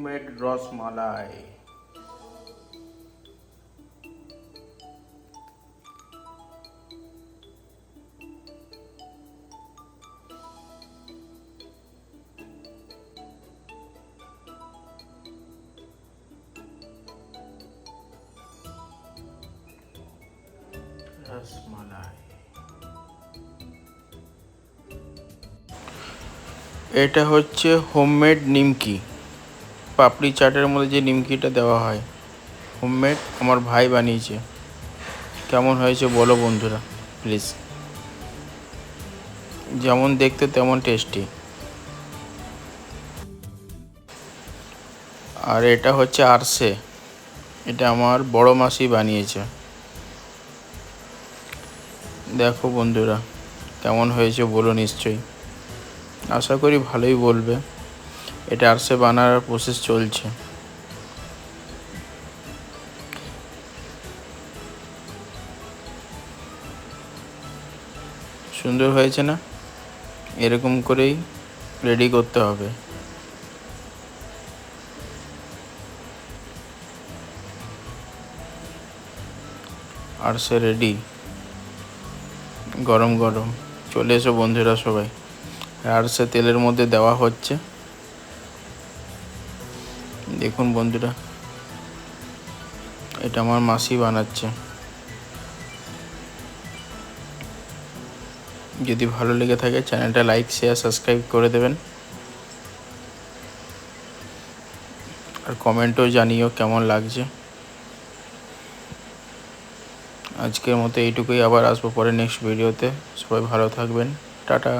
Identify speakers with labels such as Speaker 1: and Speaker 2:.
Speaker 1: Homemade rasmalai. Rasmalai, এটা হচ্ছে homemade নিমকি। পাপড়ি চাটের মধ্যে যে নিমকিটা দেওয়া হয়, হোমমেড, আমার ভাই বানিয়েছে। কেমন হয়েছে বলো বন্ধুরা প্লিজ। যেমন দেখতে তেমন টেস্টি। আর এটা হচ্ছে আরসে, এটা আমার বড় মাসি বানিয়েছে। দেখো বন্ধুরা কেমন হয়েছে বলো নিশ্চয়ই, আশা করি ভালোই বলবে। এটা আরসে বানানোর প্রসেস চলছে। সুন্দর হয়েছে না? এরকম করেই রেডি করতে হবে। আরসে রেডি, গরম গরম। চলে এসো বন্ধুরা সবাই। আরসে তেলের মধ্যে দেওয়া হচ্ছে, দেখুন বন্ধুরা। এটা আমার মাসি বানাচ্ছে। যদি ভালো লেগে থাকে চ্যানেলটা লাইক, শেয়ার, সাবস্ক্রাইব করে দেবেন। আর কমেন্টও জানিও কেমন লাগছে। আজকের মতো এইটুকুই, আবার আসবো পরে নেক্সট ভিডিওতে। সবাই ভালো থাকবেন, টাটা।